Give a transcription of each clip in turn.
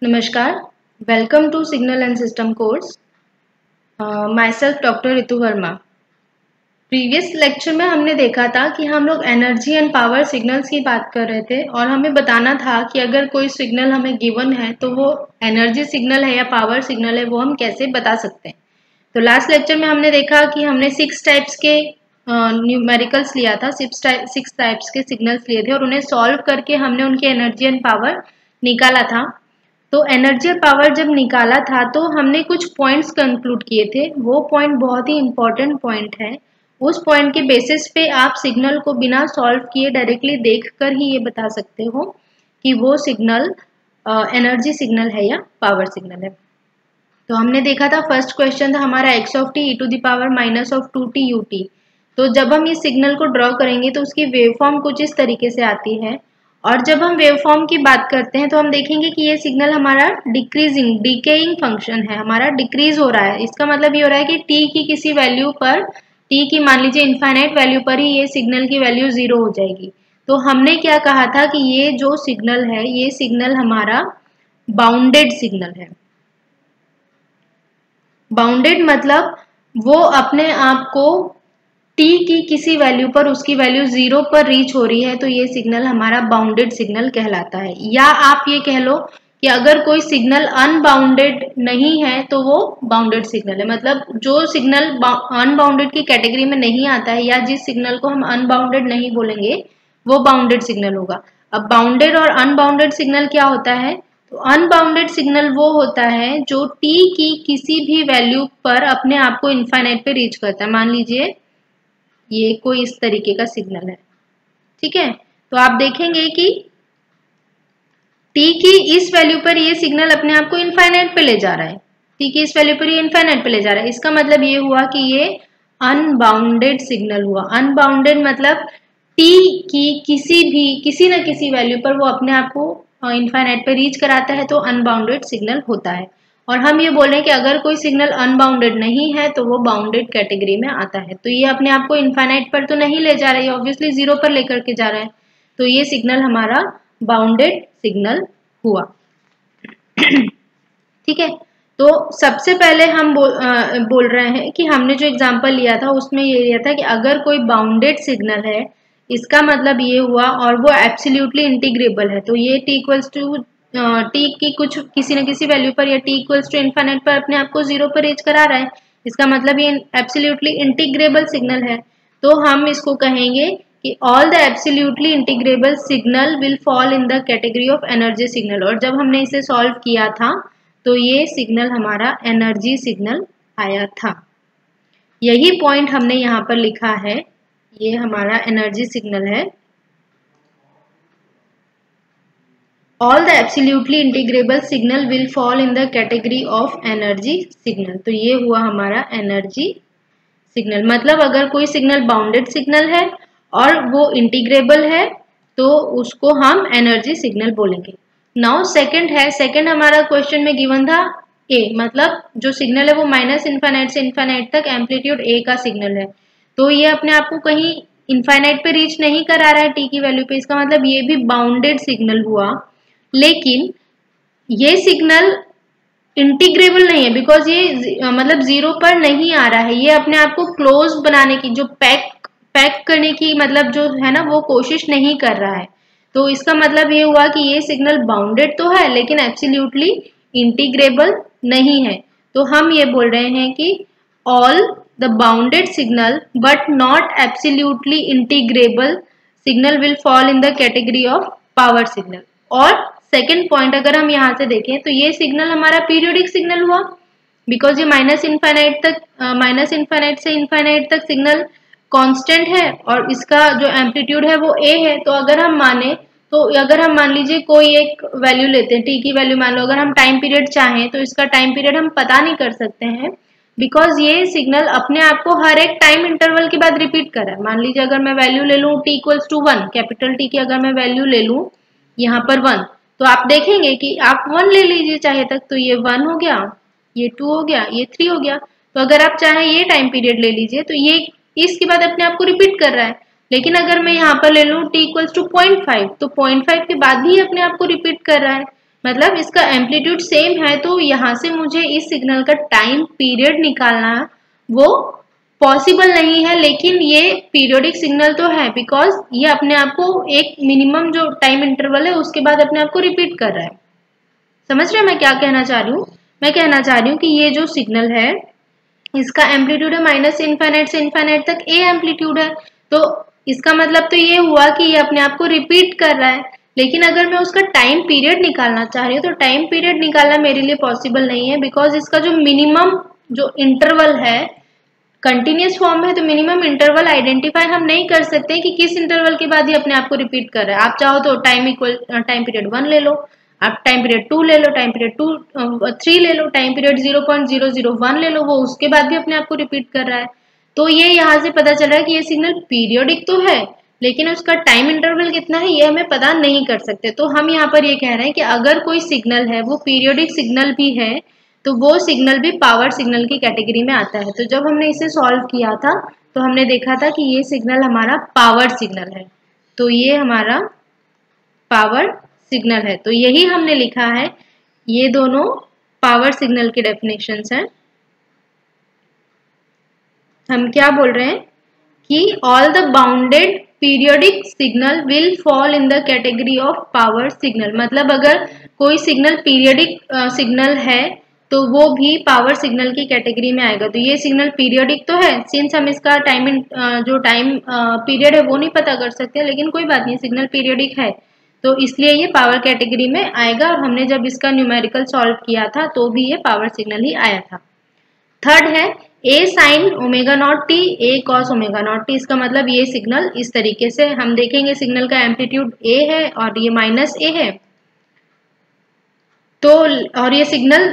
नमस्कार, welcome to signal and system course. Myself doctor Ritu Verma. Previous lecture में हमने देखा था कि हम लोग एनर्जी एंड पावर सिग्नल्स की बात कर रहे थे और हमें बताना था कि अगर कोई सिग्नल हमें गिवन है तो वो एनर्जी सिग्नल है या पावर सिग्नल है, वो हम कैसे बता सकते हैं। तो लास्ट लेक्चर में हमने देखा कि हमने 6 टाइप्स के न्यूमेरिकल्स लिया था, 6 टाइप्स के सिग्नल्स लिए थे और उन्हें सॉल्व करके हमने उनकी एनर्जी एंड पावर निकाला था। तो एनर्जी और पावर जब निकाला था तो हमने कुछ पॉइंट्स कंक्लूड किए थे। वो पॉइंट बहुत ही इंपॉर्टेंट पॉइंट है। उस पॉइंट के बेसिस पे आप सिग्नल को बिना सॉल्व किए डायरेक्टली देखकर ही ये बता सकते हो कि वो सिग्नल एनर्जी सिग्नल है या पावर सिग्नल है। तो हमने देखा था, फर्स्ट क्वेश्चन था हमारा x of t e to the power minus of 2t ut। तो जब हम इस सिग्नल को ड्रॉ करेंगे तो उसकी वेवफॉर्म कुछ इस तरीके से आती है। और जब हम वेवफॉर्म की बात करते हैं तो हम देखेंगे कि ये सिग्नल हमारा डिक्रीजिंग डिकेइंग फंक्शन है, हमारा डिक्रीज हो रहा है। इसका मतलब ये हो रहा है कि t की किसी वैल्यू पर, t की मान लीजिए इनफाइनाइट वैल्यू पर ही ये सिग्नल की वैल्यू 0 हो जाएगी। तो हमने क्या कहा था कि ये जो सिग्नल है ये सिग्नल हमारा बाउंडेड सिग्नल है। बाउंडेड मतलब वो अपने आप को t की किसी वैल्यू पर, उसकी वैल्यू 0 पर रीच हो रही है तो ये सिग्नल हमारा बाउंडेड सिग्नल कहलाता है। या आप ये कह लो कि अगर कोई सिग्नल अनबाउंडेड नहीं है तो वो बाउंडेड सिग्नल है। मतलब जो सिग्नल अनबाउंडेड की कैटेगरी में नहीं आता है या जिस सिग्नल को हम अनबाउंडेड नहीं बोलेंगे वो बाउंडेड सिग्नल होगा। अब बाउंडेड और अनबाउंडेड सिग्नल क्या होता है? तो अनबाउंडेड सिग्नल वो होता है जो t की किसी भी वैल्यू पर अपने आप को इनफाइनाइट पे रीच करता है। मान लीजिए ये कोई इस तरीके का सिग्नल है, ठीक है। तो आप देखेंगे कि t की इस वैल्यू पर ये सिग्नल अपने आप को इनफाइनाइट पे ले जा रहा है, t की इस वैल्यू पर ये इनफाइनाइट पे ले जा रहा है। इसका मतलब ये हुआ कि ये अनबाउंडेड सिग्नल हुआ। अनबाउंडेड मतलब t की किसी न किसी वैल्यू पर वो अपने आप को इनफाइनाइट पे रीच कराता है तो अनबाउंडेड सिग्नल होता है। और हम ये बोल रहे हैं कि अगर कोई सिग्नल अनबाउंडेड नहीं है तो वो बाउंडेड कैटेगरी में आता है। तो ये अपने आप को इनफाइनाइट पर तो नहीं ले जा रहा है, ऑब्वियसली 0 पर लेकर के जा रहा है, तो ये सिग्नल हमारा बाउंडेड सिग्नल हुआ। ठीक है। तो सबसे पहले हम बोल रहे हैं कि हमने जो एग्जांपल लिया था उसमें ये लिया था कि अगर कोई बाउंडेड सिग्नल है, इसका मतलब ये हुआ और वो एब्सोल्युटली इंटीग्रेबल है। तो ये t इक्वल्स टू t की कुछ किसी न किसी वैल्यू पर या t इक्वल्स टू इनफाइनाइट पर अपने आप को 0 पर रीच करा रहा है, इसका मतलब ये एब्सोल्युटली इंटीग्रेबल सिग्नल है। तो हम इसको कहेंगे कि all the absolutely integrable signal will fall in the category of energy signal. और जब हमने इसे सॉल्व किया था तो ये सिग्नल हमारा एनर्जी सिग्नल आया था। यही पॉइंट हमने यहाँ पर लिखा है, ये हमारा एनर्जी सिग्नल है। All the absolutely integrable signal will fall in the category of energy signal। तो ये हुआ हमारा एनर्जी सिग्नल। मतलब अगर कोई सिग्नल बाउंडेड सिग्नल है और वो इंटीग्रेबल है तो उसको हम एनर्जी सिग्नल बोलेंगे। नाउ सेकंड है, सेकंड हमारा क्वेश्चन में गिवन था a, मतलब जो सिग्नल है वो माइनस इनफाइनाइट से इनफाइनाइट तक एम्पलीट्यूड a का सिग्नल है। तो ये अपने आप को कहीं इनफाइनाइट पे रीच नहीं करा रहा है t की वैल्यू पे, इसका मतलब ये भी बाउंडेड सिग्नल हुआ। लेकिन ये सिग्नल इंटीग्रेबल नहीं है बिकॉज ये मतलब 0 पर नहीं आ रहा है। ये अपने आप को क्लोज बनाने की, जो पैक करने की मतलब जो है ना, वो कोशिश नहीं कर रहा है। तो इसका मतलब ये हुआ कि ये सिग्नल बाउंडेड तो है लेकिन एब्सोल्युटली इंटीग्रेबल नहीं है। तो हम ये बोल रहे हैं कि all the bounded signal but not absolutely integrable signal will fall in the category of power signal. और सेकेंड पॉइंट अगर हम यहाँ से देखें तो ये सिग्नल हमारा पीरियोडिक सिग्नल हुआ बिकॉज ये माइनस इनफाइनाइट से इनफाइनाइट तक सिग्नल कांस्टेंट है और इसका जो एम्पलीट्यूड है वो a है। तो अगर हम मान लीजिए कोई एक वैल्यू लेते हैं, t की वैल्यू मान लो, अगर हम टाइम पीरियड चाहें तो इसका टाइम पीरियड हम पता नहीं कर सकते हैं बिकॉज ये सिग्नल अपने आप को हर एक टाइम इंटरवल के बाद रिपीट कर रहा है। मान लीजिए अगर मैं वैल्यू ले लूँ t equals to 1, capital T की अगर मैं वैल्यू ले लूँ यहाँ पर 1, तो आप देखेंगे कि आप 1 ले लीजिए चाहे तक, तो ये 1 हो गया, ये 2 हो गया, ये 3 हो गया। तो अगर आप चाहे ये टाइम पीरियड ले लीजिए तो ये इसके बाद अपने आप को रिपीट कर रहा है। लेकिन अगर मैं यहाँ पर ले लूँ t इक्वल्स टू 0.5, तो 0.5 के बाद भी अपने आप को रिपीट कर रहा है। मतलब इसका एम्पलीट्यूड सेम है, तो यहाँ से मुझे इस सिग्नल का टाइम पीरियड निकालना वो पॉसिबल नहीं है, लेकिन ये पीरियोडिक सिग्नल तो है बिकॉज ये अपने आप को एक मिनिमम जो टाइम इंटरवल है उसके बाद अपने आप को रिपीट कर रहा है। समझ रहे हैं मैं क्या कहना चाह रही हूँ? मैं कहना चाह रही हूँ कि ये जो सिग्नल है इसका एम्पलीट्यूड है माइनस इनफाइनाइट से इनफाइनाइट तक ए एम्पलीट्यूड है, तो इसका मतलब तो ये हुआ कि ये अपने आप को रिपीट कर रहा है। लेकिन अगर मैं उसका टाइम पीरियड निकालना चाह रही हूँ तो टाइम पीरियड निकालना मेरे लिए पॉसिबल नहीं है बिकॉज इसका जो मिनिमम जो इंटरवल है कंटिन्यूस फॉर्म है, तो मिनिमम इंटरवल आइडेंटिफाई हम नहीं कर सकते कि किस इंटरवल के बाद ही अपने आप को रिपीट कर रहा है। आप चाहो तो टाइम पीरियड 1 ले लो, आप टाइम पीरियड 2 ले लो, टाइम पीरियड 3 ले लो, टाइम पीरियड 0.001 ले लो, वो उसके बाद भी अपने आप को रिपीट कर रहा है। तो ये यहाँ से पता चल रहा है कि ये सिग्नल पीरियोडिक तो है लेकिन उसका टाइम इंटरवल कितना है ये हमें पता नहीं कर सकते। तो हम यहाँ पर ये कह रहे हैं कि अगर कोई सिग्नल है वो पीरियोडिक सिग्नल भी है तो वो सिग्नल भी पावर सिग्नल की कैटेगरी में आता है। तो जब हमने इसे सॉल्व किया था तो हमने देखा था कि ये सिग्नल हमारा पावर सिग्नल है, तो ये हमारा पावर सिग्नल है। तो यही हमने लिखा है, ये दोनों पावर सिग्नल की डेफिनेशंस हैं। हम क्या बोल रहे हैं कि all the bounded periodic signal will fall in the category of power signal. मतलब अगर कोई सिग्नल पीरियोडिक सिग्नल है तो वो भी पावर सिग्नल की कैटेगरी में आएगा। तो ये सिग्नल पीरियोडिक तो है, सिंस हम इसका जो टाइम पीरियड है वो नहीं पता कर सकते, लेकिन कोई बात नहीं, सिग्नल पीरियोडिक है तो इसलिए ये पावर कैटेगरी में आएगा। और हमने जब इसका न्यूमेरिकल सॉल्व किया था तो भी ये पावर सिग्नल ही आया था। थर्ड है a sine omega naught t, a cos omega naught t. इसका मतलब ये सिग्नल इस तरीके से हम देखेंगे, सिग्नल का एम्पलीट्यूड ए है और ये माइनस ए है, तो और ये सिग्नल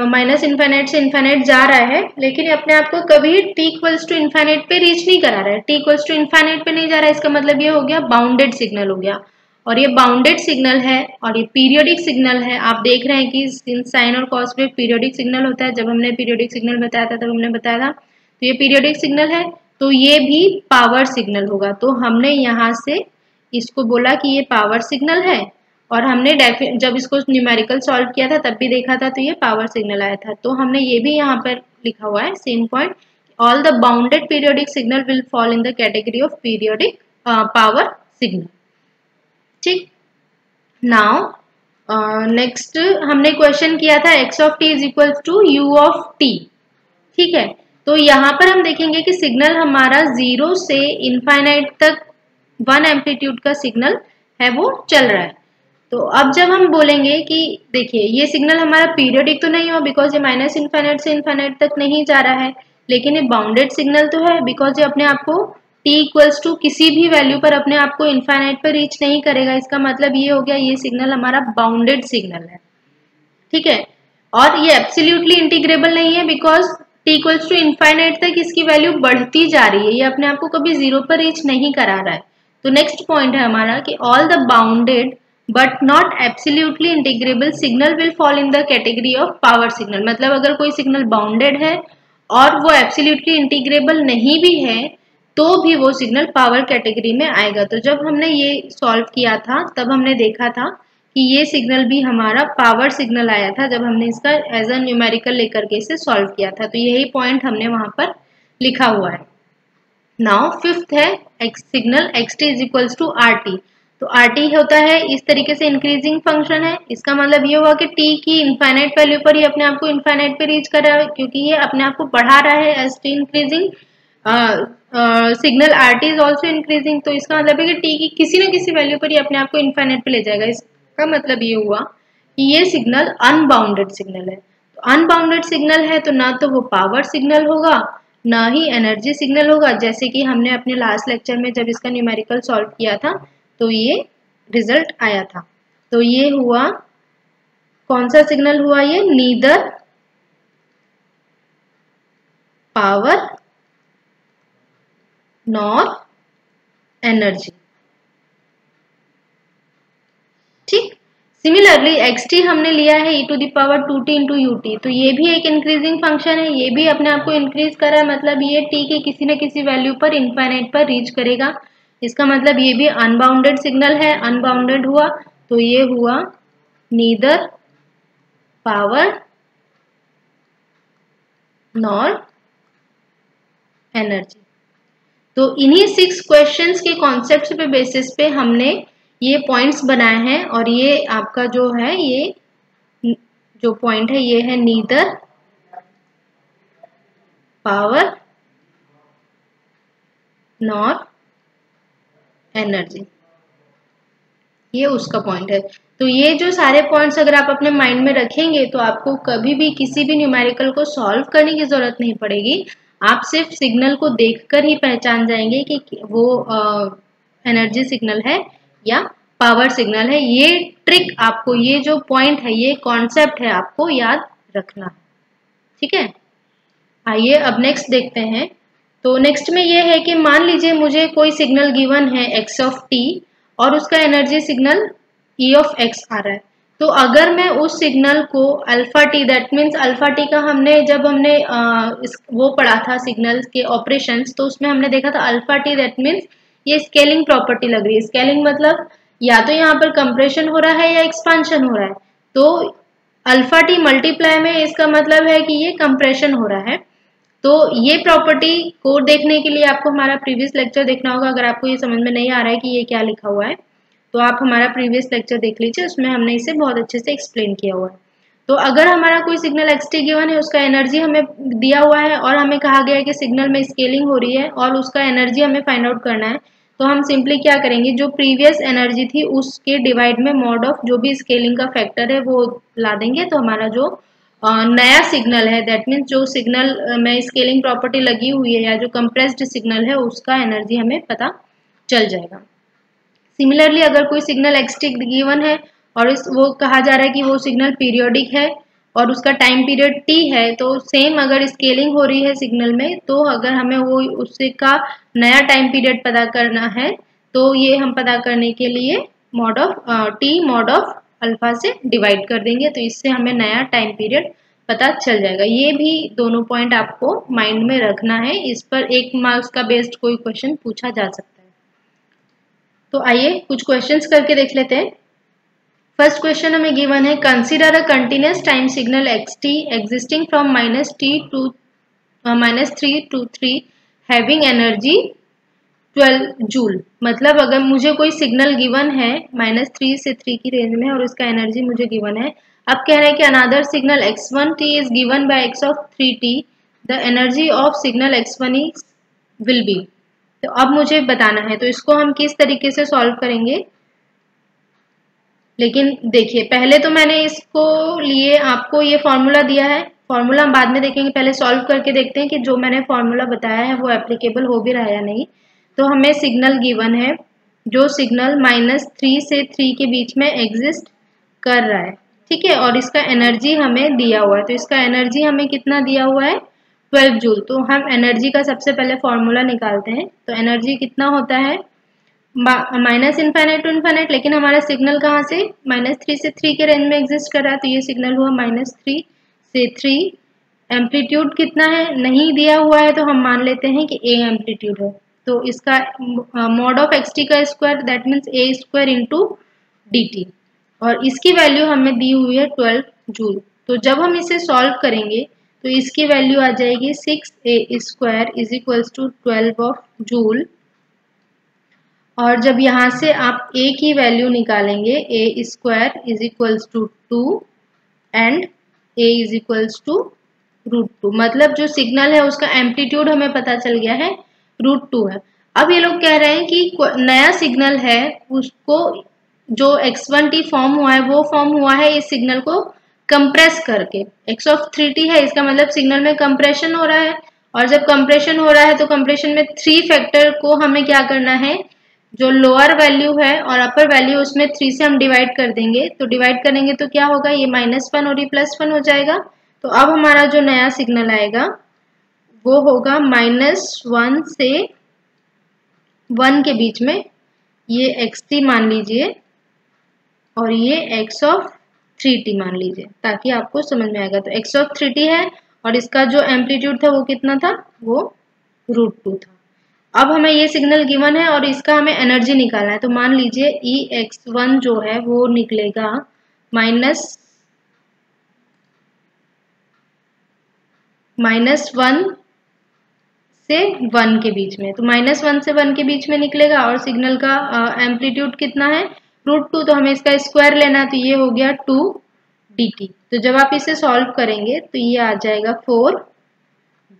माइनस इनफाइनाइट से इनफाइनाइट जा रहा है लेकिन अपने आप को कभी टी इक्वल्स टू इनफाइनाइट पे रीच नहीं करा रहा है, टी इक्वल्स टू इनफाइनाइट पे नहीं जा रहा है। इसका मतलब ये हो गया बाउंडेड सिग्नल हो गया, और ये बाउंडेड सिग्नल है और ये पीरियोडिक सिग्नल है। आप देख रहे हैं कि साइन और कॉस वेव पीरियोडिक सिग्नल होता है, जब हमने पीरियोडिक सिग्नल बताया था तब हमने बताया था तो ये पीरियोडिक सिग्नल है, तो ये भी पावर सिग्नल होगा। तो हमने यहाँ से इसको बोला कि ये पावर सिग्नल है, और हमने जब इसको न्यूमेरिकल सॉल्व किया था तब भी देखा था तो ये पावर सिग्नल आया था। तो हमने ये भी यहाँ पर लिखा हुआ है same point, all the bounded periodic signal will fall in the category of periodic power signal. ठीक, नाउ नेक्स्ट हमने क्वेश्चन किया था x of t is equal to u of t। ठीक है, तो यहाँ पर हम देखेंगे कि सिग्नल हमारा 0 से इनफाइनाइट तक 1 एम्पलीट्यूड का सिग्नल है वो चल रहा है। तो अब जब हम बोलेंगे कि देखिए ये सिग्नल हमारा पीरियोडिक तो नहीं हुआ बिकॉज ये माइनस इनफाइनाइट से इनफाइनाइट तक नहीं जा रहा है, लेकिन ये बाउंडेड सिग्नल तो है बिकॉज ये अपने आप को t इक्वल्स टू किसी भी वैल्यू पर अपने आप को इनफाइनाइट पर रीच नहीं करेगा। इसका मतलब ये हो गया ये सिग्नल हमारा बाउंडेड सिग्नल है। ठीक है, और ये एब्सोल्युटली इंटीग्रेबल नहीं है because t equals to infinite तक इसकी वैल्यू बढ़ती जा रही है, ये अपने आप को कभी 0 पर रीच नहीं करा रहा है। तो नेक्स्ट पॉइंट है हमारा कि all the bounded but not absolutely integrable signal will fall in the category of power signal. मतलब अगर कोई सिग्नल बाउंडेड है और वो एब्सोल्युटली इंटीग्रेबल नहीं भी है तो भी वो सिग्नल पावर कैटेगरी में आएगा। तो जब हमने ये सॉल्व किया था तब हमने देखा था कि ये सिग्नल भी हमारा पावर सिग्नल आया था जब हमने इसका एज अ न्यूमेरिकल लेकर के इसे सॉल्व किया था। तो यही पॉइंट हमने वहां पर लिखा हुआ है। नाउ फिफ्थ है signal xt is equals to RT। तो RT होता है इस तरीके से इंक्रीजिंग फंक्शन है, इसका मतलब ये हुआ कि t की इनफाइनाइट वैल्यू पर ही अपने आप को इनफाइनाइट पे रीच कर रहा है क्योंकि ये अपने आप को बढ़ा रहा है as t increasing. Signal RT is also increasing, तो इसका मतलब है कि t की किसी न किसी वैल्यू पर ही अपने आप को इनफाइनाइट पे ले जाएगा। इसका मतलब ये हुआ कि ये सिग्नल अनबाउंडेड सिग्नल है। तो अनबाउंडेड सिग्नल है तो ना तो वो पावर सिग्नल होगा ना ही एनर्जी सिग्नल होगा, जैसे कि हमने अपने लास्ट लेक्चर में जब इसका न्यूमेरिकल सॉल्व किया था तो ये रिजल्ट आया था। तो ये हुआ कौन सा सिग्नल हुआ, ये नीदर पावर नॉर एनर्जी। ठीक, सिमिलरली xt हमने लिया है e to the power 2t into ut, तो ये भी एक इंक्रीजिंग फंक्शन है, ये भी अपने आप को इंक्रीज कर रहा है, मतलब ये t के किसी न किसी वैल्यू पर इनफाइनाइट पर रीच करेगा। इसका मतलब ये भी अनबाउंडेड सिग्नल है, अनबाउंडेड हुआ तो ये हुआ नीदर पावर नॉर एनर्जी। तो इन्हीं 6 क्वेश्चंस के कॉन्सेप्ट पे बेसिस पे हमने ये पॉइंट्स बनाए हैं, और ये आपका जो है, ये जो पॉइंट है ये है नीदर पावर नॉर एनर्जी, ये उसका पॉइंट है। तो ये जो सारे पॉइंट्स अगर आप अपने माइंड में रखेंगे तो आपको कभी भी किसी भी न्यूमेरिकल को सॉल्व करने की जरूरत नहीं पड़ेगी। आप सिर्फ सिग्नल को देखकर ही पहचान जाएंगे कि वो एनर्जी सिग्नल है या पावर सिग्नल है। ये ट्रिक आपको, ये जो पॉइंट है, ये कॉन्सेप्ट है, आपको याद रखना है। ठीक है, आइए अब नेक्स्ट देखते हैं। तो नेक्स्ट में ये है कि मान लीजिए मुझे कोई सिग्नल गिवन है x ऑफ t और उसका energy signal E of x आ रहा है। तो अगर मैं उस सिग्नल को alpha T, that means alpha T का जब हमने वो पढ़ा था सिग्नल के ऑपरेशंस, तो उसमें हमने देखा था अल्फा टी दैट मीन्स ये स्केलिंग प्रॉपर्टी लग रही है। स्केलिंग मतलब या तो यहाँ पर कंप्रेशन हो रहा है या एक्सपांशन हो रहा है। तो अल्फा टी मल्टीप्लाई में इसका मतलब है कि ये कंप्रेशन हो रहा है। तो ये प्रॉपर्टी को देखने के लिए आपको हमारा प्रीवियस लेक्चर देखना होगा। अगर आपको ये समझ में नहीं आ रहा है कि ये क्या लिखा हुआ है, तो आप हमारा प्रीवियस लेक्चर देख लीजिए, उसमें हमने इसे बहुत अच्छे से एक्सप्लेन किया हुआ है। तो अगर हमारा कोई सिग्नल xt गिवन है, उसका एनर्जी हमें दिया हुआ है और हमें कहा गया है कि सिग्नल में स्केलिंग हो रही है और उसका एनर्जी हमें फाइंड आउट करना है, तो हम सिंपली क्या करेंगे, जो प्रीवियस एनर्जी थी उसके डिवाइड में मॉड ऑफ जो भी स्केलिंग का फैक्टर है वो ला देंगे। तो हमारा जो नया सिग्नल है, दैट मीन्स जो सिग्नल में स्केलिंग प्रॉपर्टी लगी हुई है या जो कंप्रेस्ड सिग्नल है, उसका एनर्जी हमें पता चल जाएगा। सिमिलरली अगर कोई सिग्नल xt गिवन है और वो कहा जा रहा है कि वो सिग्नल पीरियोडिक है और उसका टाइम पीरियड t है, तो सेम अगर स्केलिंग हो रही है सिग्नल में, तो अगर हमें वो उससे का नया टाइम पीरियड पता करना है, तो ये हम पता करने के लिए mod of t mod of alpha से डिवाइड कर देंगे। तो इससे हमें नया टाइम पीरियड पता चल जाएगा। ये भी दोनों पॉइंट आपको माइंड में रखना है, इस पर 1 मार्क्स का बेस्ड कोई क्वेश्चन पूछा जा सकता है। तो आइए कुछ क्वेश्चंस करके देख लेते हैं। फर्स्ट क्वेश्चन हमें गिवन है, consider a continuous time signal xt existing from -3 to 3 having energy 12 joule. मतलब अगर मुझे कोई सिग्नल गिवन है -3 से 3 की रेंज में और उसका एनर्जी मुझे गिवन है, अब कह रहे हैं कि another signal x1t is given by x of 3t, the energy of signal x1 will be. तो अब मुझे बताना है, तो इसको हम किस तरीके से सॉल्व करेंगे। लेकिन देखिए, पहले तो मैंने इसको लिए आपको ये फॉर्मूला दिया है, फॉर्मूला हम बाद में देखेंगे, पहले सॉल्व करके देखते हैं कि जो मैंने फॉर्मूला बताया है वो एप्लीकेबल हो भी रहा है या नहीं। तो हमें सिग्नल गिवन है, जो सिग्नल -3 से 3 के बीच में एग्जिस्ट कर रहा है, ठीक है, और इसका एनर्जी हमें दिया हुआ है। तो इसका एनर्जी हमें कितना दिया हुआ है, 12 जूल। तो हम एनर्जी का सबसे पहले फॉर्मूला निकालते हैं। तो एनर्जी कितना होता है, माइनस इन्फाइनाइट टू इन्फाइनाइट, लेकिन हमारा सिग्नल कहाँ से -3 से 3 के रेंज में एग्जिस्ट कर रहा है, तो ये सिग्नल हुआ -3 से 3। एम्पलीट्यूड कितना है नहीं दिया हुआ है, तो हम मान लेते हैं कि a एम्पलीट्यूड है। तो इसका मॉड ऑफ xt का square, that means a square into dt, और इसकी वैल्यू हमें दी हुई है 12 जूल। तो जब हम इसे सॉल्व करेंगे तो इसकी वैल्यू आ जाएगी 6a square is equals to 12 of joule. और जब यहाँ से आप a की वैल्यू निकालेंगे, a square is equals to 2 and a is equals to √2। मतलब जो सिग्नल है उसका एम्पलीट्यूड हमें पता चल गया है, √2 है। अब ये लोग कह रहे हैं कि नया सिग्नल है, उसको जो x1t फॉर्म हुआ है वो फॉर्म हुआ है इस सिग्नल को कंप्रेस करके। x of 3t है, इसका मतलब सिग्नल में कंप्रेशन हो रहा है, और जब कंप्रेशन हो रहा है तो कंप्रेशन में 3 फैक्टर को हमें क्या करना है, जो लोअर वैल्यू है और अपर वैल्यू उसमें 3 से हम डिवाइड कर देंगे। तो डिवाइड करेंगे तो क्या होगा, ये -1 और ये +1 हो जाएगा। तो अब हमारा जो नया सिग्नल आएगा वो होगा -1 से 1 के बीच में, ये xt मान लीजिए और ये x of 3t मान लीजिए, ताकि आपको समझ में आएगा। तो x of 3t है और इसका जो एम्पलीट्यूड था वो कितना था, वो √2 था। अब हमें ये सिग्नल गिवन है और इसका हमें एनर्जी निकालना है। तो मान लीजिए Ex1 जो है वो निकलेगा -1 से 1 के बीच में, तो -1 से 1 के बीच में निकलेगा और सिग्नल का एम्पलीट्यूड कितना है √2, तो हमें इसका स्क्वायर लेना, तो ये हो गया 2 dt। तो जब आप इसे सॉल्व करेंगे तो ये आ जाएगा 4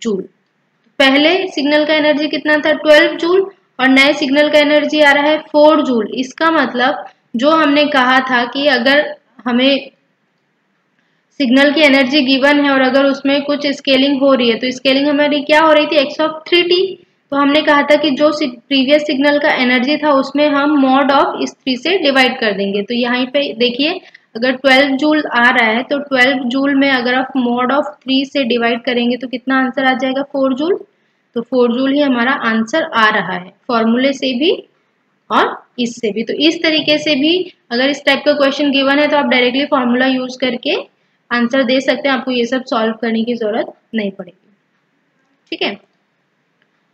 जूल। पहले सिग्नल का एनर्जी कितना था 12 जूल और नए सिग्नल का एनर्जी आ रहा है 4 जूल। इसका मतलब जो हमने कहा था कि अगर हमें सिग्नल की एनर्जी गिवन है और अगर उसमें कुछ स्केलिंग हो रही है, तो स्केलिंग हमारी क्या हो रही थी x(3t), तो हमने कहा था कि जो प्रीवियस सिग्नल का एनर्जी था उसमें हम मॉड ऑफ इस 3 से डिवाइड कर देंगे। तो यहाँ पे देखिए अगर 12 जूल आ रहा है तो 12 जूल में अगर आप मॉड ऑफ 3 से डिवाइड करेंगे तो कितना आंसर आ जाएगा 4 जूल। तो 4 जूल ही हमारा आंसर आ रहा है फॉर्मूले से भी और इससे भी। तो इस तरीके से भी अगर इस टाइप का क्वेश्चन गिवन है तो आप डायरेक्टली फॉर्मूला यूज करके आंसर दे सकते हैं, आपको ये सब सॉल्व करने की जरूरत नहीं पड़ेगी। ठीक है,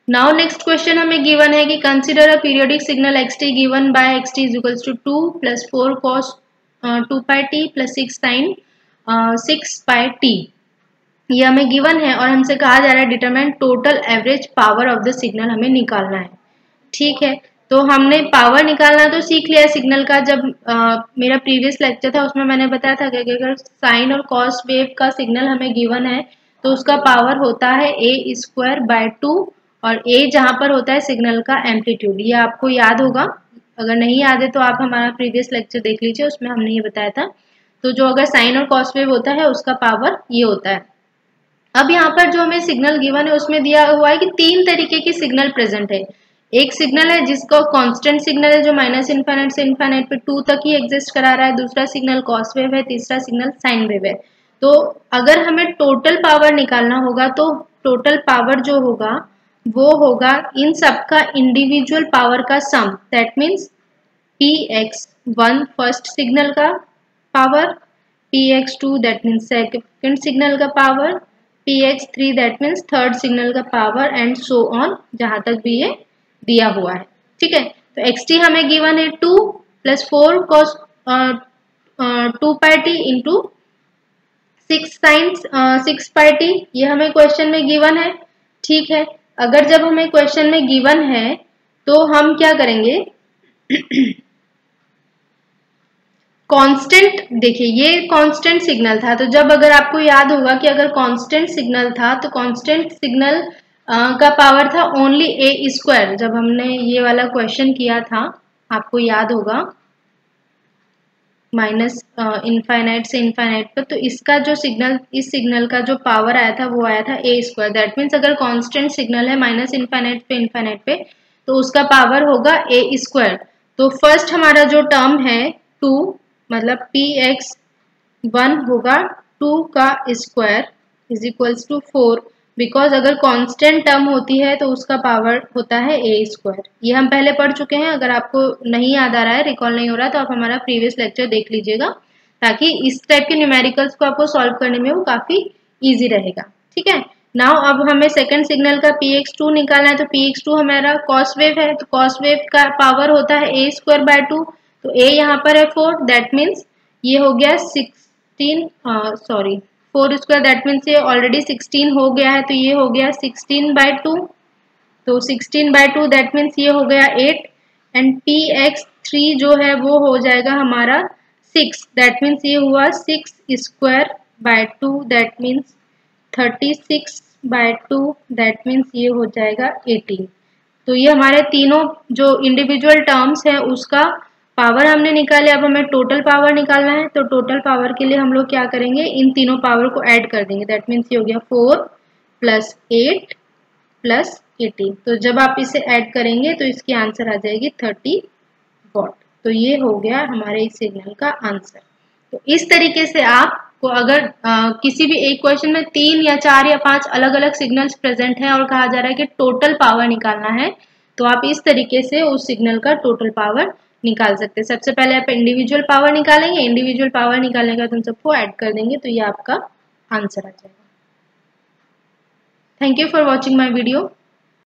नाउ नेक्स्ट क्वेश्चन हमें गिवन है कि consider a periodic signal xt given by xt is equals to 2 + 4 cos 2πt + 6 sin 6πt। ये हमें गिवन है और हमसे कहा जा रहा है determine total average power of the signal, हमें निकालना है। ठीक है, तो हमने पावर निकालना तो सीख लिया सिग्नल का। जब मेरा प्रीवियस लेक्चर था उसमें मैंने बताया था कि अगर साइन और कॉस वेव का सिग्नल हमें गिवन है तो उसका पावर होता है a²/2 और a जहां पर होता है सिग्नल का एम्पलीट्यूड। ये आपको याद होगा, अगर नहीं याद है तो आप हमारा प्रीवियस लेक्चर देख लीजिए, उसमें हमने ये बताया था। तो जो अगर साइन और कॉस वेव होता है उसका पावर ये होता है। अब यहाँ पर जो हमें सिग्नल गिवन है उसमें दिया हुआ है कि 3 तरीके की सिग्नल प्रेजेंट है। एक सिग्नल है जिसका कांस्टेंट सिग्नल है जो -∞ से ∞ पे 2 तक ही एग्जिस्ट करा रहा है, दूसरा सिग्नल कॉस वेव है, तीसरा सिग्नल साइन वेव है। तो अगर हमें टोटल पावर निकालना होगा तो टोटल पावर जो होगा वो होगा इन सबका इंडिविजुअल पावर का sum, that means px1 first signal का power, px2 that means second signal का power, px3 that means third signal का पावर एंड सो ऑन, जहां तक भी ये दिया हुआ है। ठीक है, तो xt हमें गिवन है 2 + 4 cos 2πt into 6 sin 6πt, ये हमें क्वेश्चन में गिवन है। ठीक है, अगर जब हमें क्वेश्चन में गिवन है तो हम क्या करेंगे कांस्टेंट, देखिए ये कांस्टेंट सिग्नल था, तो जब अगर आपको याद होगा कि अगर कांस्टेंट सिग्नल था तो कांस्टेंट सिग्नल का पावर था ओनली a²। जब हमने ये वाला क्वेश्चन किया था आपको याद होगा -∞ से ∞ पर, तो इसका जो सिग्नल, इस सिग्नल का जो पावर आया था वो आया था a²। दैट मीन्स अगर कांस्टेंट सिग्नल है -∞ पे ∞ पे तो उसका पावर होगा a²। तो फर्स्ट हमारा जो टर्म है 2 मतलब px1 होगा 2 का square is equals to 4, because अगर कांस्टेंट टर्म होती है तो उसका पावर होता है a²। ये हम पहले पढ़ चुके हैं, अगर आपको नहीं याद आ रहा है, रिकॉल नहीं हो रहा तो आप हमारा प्रीवियस लेक्चर देख लीजिएगा, ताकि इस टाइप के न्यूमेरिकल्स को आपको सॉल्व करने में वो काफी इजी रहेगा। ठीक है, नाउ अब हमें सेकंड सिग्नल का px2 निकालना है, तो px2 हमारा कॉस वेव है, तो कॉस वेव का पावर होता है a²/2, तो a यहाँ पर है 4, दैट मीन्स ये हो गया 4² दैट मीन्स ये ऑलरेडी 16 हो गया है, तो ये हो गया 16/2, तो 16/2 दैट मीन्स ये हो गया 8 एंड px3 जो है वो हो जाएगा हमारा 6, दैट मीन्स ये हुआ 6²/2 दैट मीन्स 36/2 दैट मीन्स ये हो जाएगा 18। तो ये हमारे तीनों जो इंडिविजुअल टर्म्स है उसका पावर हमने निकाले। अब हमें टोटल पावर निकालना है, तो टोटल पावर के लिए हम लोग क्या करेंगे, इन तीनों पावर को ऐड कर देंगे, दैट मीन्स ये हो गया 4 + 8 + 18। तो जब आप इसे ऐड करेंगे तो इसकी आंसर आ जाएगी 30 वॉट। तो ये हो गया हमारे इस सिग्नल का आंसर। तो इस तरीके से आपको अगर किसी भी एक क्वेश्चन में 3 या 4 या 5 अलग अलग सिग्नल्स प्रेजेंट हैं और कहा जा रहा है कि टोटल पावर निकालना है, तो आप इस तरीके से उस सिग्नल का टोटल पावर निकाल सकते हैं। सबसे पहले आप इंडिविजुअल पावर निकालेंगे, इंडिविजुअल पावर निकालने के बाद हम सबको ऐड कर देंगे, तो ये आपका आंसर आ जाएगा। Thank you for watching my video.